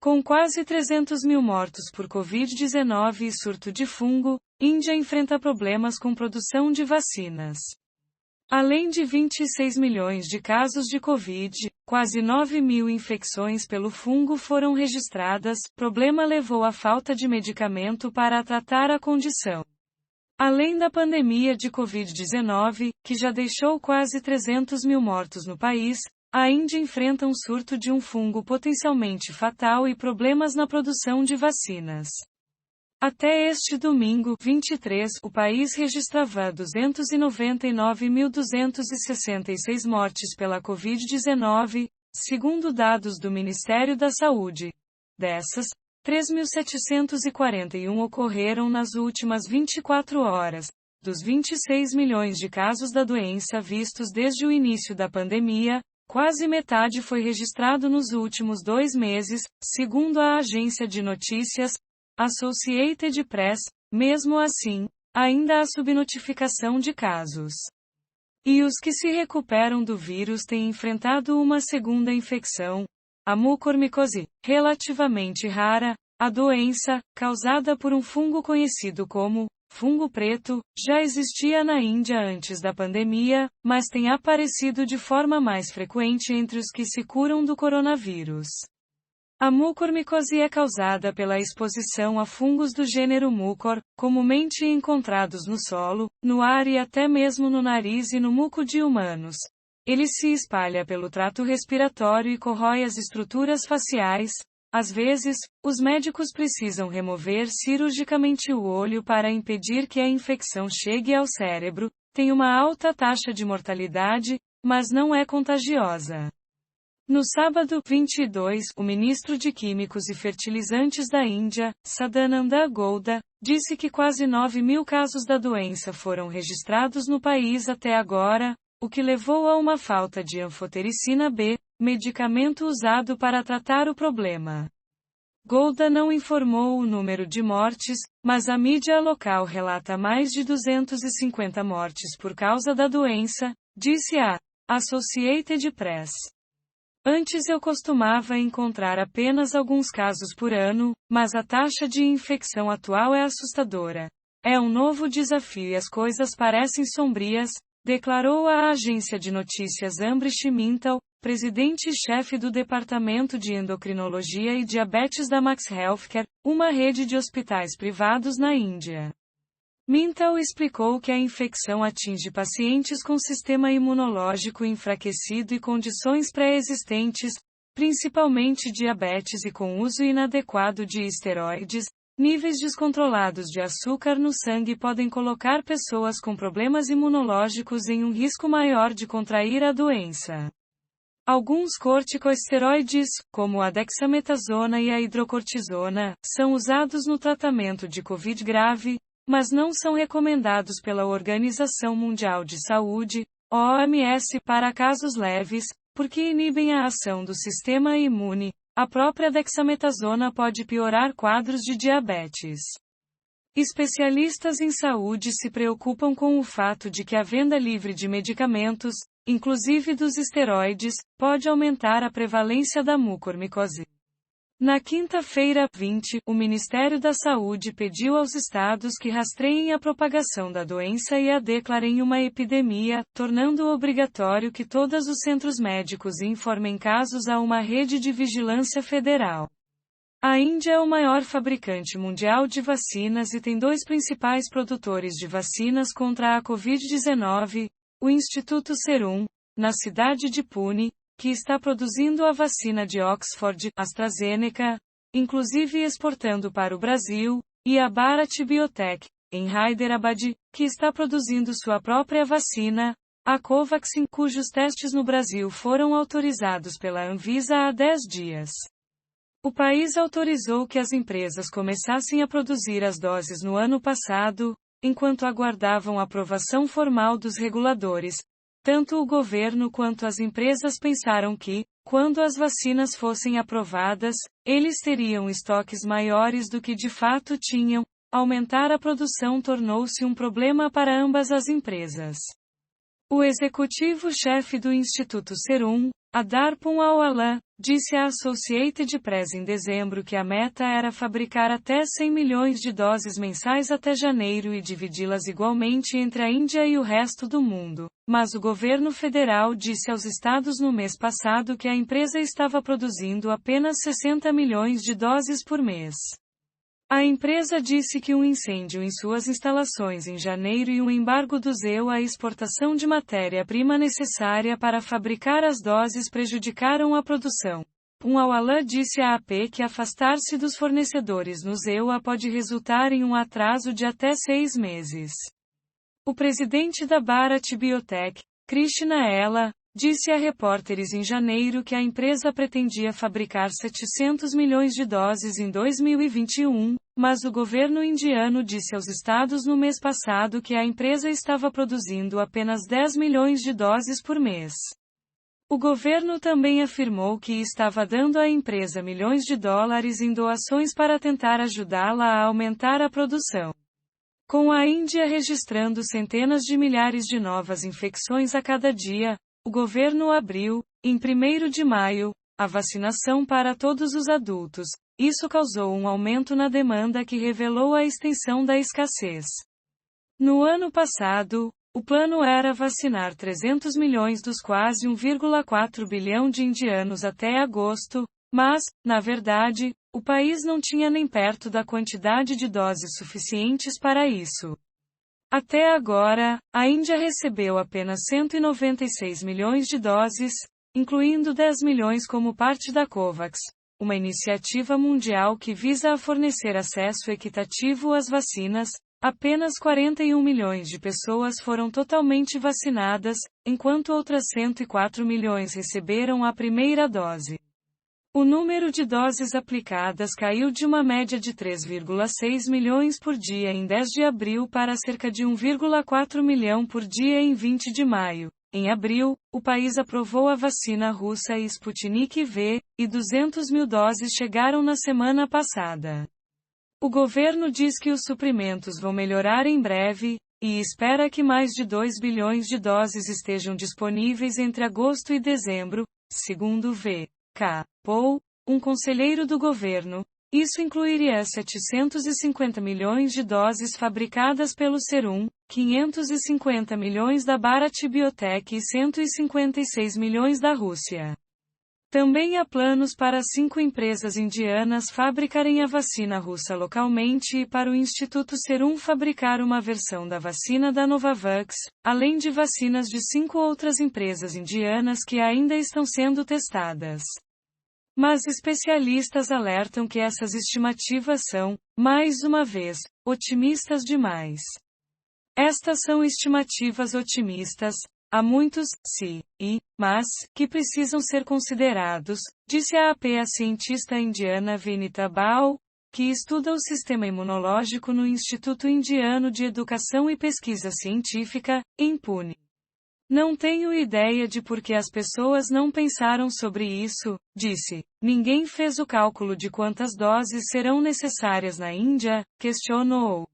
Com quase 300 mil mortos por Covid-19 e surto de fungo, Índia enfrenta problemas com produção de vacinas. Além de 26 milhões de casos de Covid, quase 9 mil infecções pelo fungo foram registradas. Problema levou à falta de medicamento para tratar a condição. Além da pandemia de Covid-19, que já deixou quase 300 mil mortos no país, a Índia enfrenta um surto de um fungo potencialmente fatal e problemas na produção de vacinas. Até este domingo, 23, o país registrava 299.266 mortes pela Covid-19, segundo dados do Ministério da Saúde. Dessas, 3.741 ocorreram nas últimas 24 horas. Dos 26 milhões de casos da doença vistos desde o início da pandemia, quase metade foi registrado nos últimos 2 meses, segundo a agência de notícias Associated Press. Mesmo assim, ainda há subnotificação de casos. E os que se recuperam do vírus têm enfrentado uma segunda infecção, a mucormicose, relativamente rara. A doença, causada por um fungo conhecido como fungo preto, já existia na Índia antes da pandemia, mas tem aparecido de forma mais frequente entre os que se curam do coronavírus. A mucormicose é causada pela exposição a fungos do gênero Mucor, comumente encontrados no solo, no ar e até mesmo no nariz e no muco de humanos. Ele se espalha pelo trato respiratório e corrói as estruturas faciais. Às vezes, os médicos precisam remover cirurgicamente o olho para impedir que a infecção chegue ao cérebro. Tem uma alta taxa de mortalidade, mas não é contagiosa. No sábado, 22, o ministro de Químicos e Fertilizantes da Índia, Sadananda Gowda, disse que quase 9 mil casos da doença foram registrados no país até agora, o que levou a uma falta de anfotericina B, medicamento usado para tratar o problema. Gowda não informou o número de mortes, mas a mídia local relata mais de 250 mortes por causa da doença, disse a Associated Press. Antes eu costumava encontrar apenas alguns casos por ano, mas a taxa de infecção atual é assustadora. É um novo desafio e as coisas parecem sombrias, declarou a agência de notícias Amrish Mintal, presidente e chefe do Departamento de Endocrinologia e Diabetes da Max Healthcare, uma rede de hospitais privados na Índia. Mintal explicou que a infecção atinge pacientes com sistema imunológico enfraquecido e condições pré-existentes, principalmente diabetes e com uso inadequado de esteroides. Níveis descontrolados de açúcar no sangue podem colocar pessoas com problemas imunológicos em um risco maior de contrair a doença. Alguns corticosteroides, como a dexametasona e a hidrocortisona, são usados no tratamento de Covid grave, mas não são recomendados pela Organização Mundial de Saúde, OMS, para casos leves, porque inibem a ação do sistema imune. A própria dexametasona pode piorar quadros de diabetes. Especialistas em saúde se preocupam com o fato de que a venda livre de medicamentos, inclusive dos esteroides, pode aumentar a prevalência da mucormicose. Na quinta-feira, 20, o Ministério da Saúde pediu aos estados que rastreiem a propagação da doença e a declarem uma epidemia, tornando obrigatório que todos os centros médicos informem casos a uma rede de vigilância federal. A Índia é o maior fabricante mundial de vacinas e tem 2 principais produtores de vacinas contra a Covid-19, o Instituto Serum, na cidade de Pune, que está produzindo a vacina de Oxford, AstraZeneca, inclusive exportando para o Brasil, e a Bharat Biotech, em Hyderabad, que está produzindo sua própria vacina, a Covaxin, cujos testes no Brasil foram autorizados pela Anvisa há 10 dias. O país autorizou que as empresas começassem a produzir as doses no ano passado, enquanto aguardavam a aprovação formal dos reguladores. Tanto o governo quanto as empresas pensaram que, quando as vacinas fossem aprovadas, eles teriam estoques maiores do que de fato tinham. Aumentar a produção tornou-se um problema para ambas as empresas. O executivo-chefe do Instituto Serum, A Darpon Awalan disse à Associated Press em dezembro que a meta era fabricar até 100 milhões de doses mensais até janeiro e dividi-las igualmente entre a Índia e o resto do mundo. Mas o governo federal disse aos estados no mês passado que a empresa estava produzindo apenas 60 milhões de doses por mês. A empresa disse que um incêndio em suas instalações em janeiro e um embargo do EU à exportação de matéria-prima necessária para fabricar as doses prejudicaram a produção. Awalan disse à AP que afastar-se dos fornecedores no EU pode resultar em um atraso de até 6 meses. O presidente da Bharat Biotech, Krishna Ella, disse a repórteres em janeiro que a empresa pretendia fabricar 700 milhões de doses em 2021, mas o governo indiano disse aos estados no mês passado que a empresa estava produzindo apenas 10 milhões de doses por mês. O governo também afirmou que estava dando à empresa milhões de dólares em doações para tentar ajudá-la a aumentar a produção. Com a Índia registrando centenas de milhares de novas infecções a cada dia, o governo abriu, em 1º de maio, a vacinação para todos os adultos. Isso causou um aumento na demanda que revelou a extensão da escassez. No ano passado, o plano era vacinar 300 milhões dos quase 1,4 bilhão de indianos até agosto, mas, na verdade, o país não tinha nem perto da quantidade de doses suficientes para isso. Até agora, a Índia recebeu apenas 196 milhões de doses, incluindo 10 milhões como parte da COVAX, uma iniciativa mundial que visa a fornecer acesso equitativo às vacinas. Apenas 41 milhões de pessoas foram totalmente vacinadas, enquanto outras 104 milhões receberam a primeira dose. O número de doses aplicadas caiu de uma média de 3,6 milhões por dia em 10 de abril para cerca de 1,4 milhão por dia em 20 de maio. Em abril, o país aprovou a vacina russa Sputnik V, e 200 mil doses chegaram na semana passada. O governo diz que os suprimentos vão melhorar em breve, e espera que mais de 2 bilhões de doses estejam disponíveis entre agosto e dezembro, segundo V. K. Paul, um conselheiro do governo. Isso incluiria 750 milhões de doses fabricadas pelo Serum, 550 milhões da Bharat Biotech e 156 milhões da Rússia. Também há planos para 5 empresas indianas fabricarem a vacina russa localmente e para o Instituto Serum fabricar uma versão da vacina da Novavax, além de vacinas de 5 outras empresas indianas que ainda estão sendo testadas. Mas especialistas alertam que essas estimativas são, mais uma vez, otimistas demais. Estas são estimativas otimistas. Há muitos "se" e "mas" que precisam ser considerados, disse a AP a cientista indiana Vinita Baul, que estuda o sistema imunológico no Instituto Indiano de Educação e Pesquisa Científica, em Pune. Não tenho ideia de por que as pessoas não pensaram sobre isso, disse. Ninguém fez o cálculo de quantas doses serão necessárias na Índia, questionou.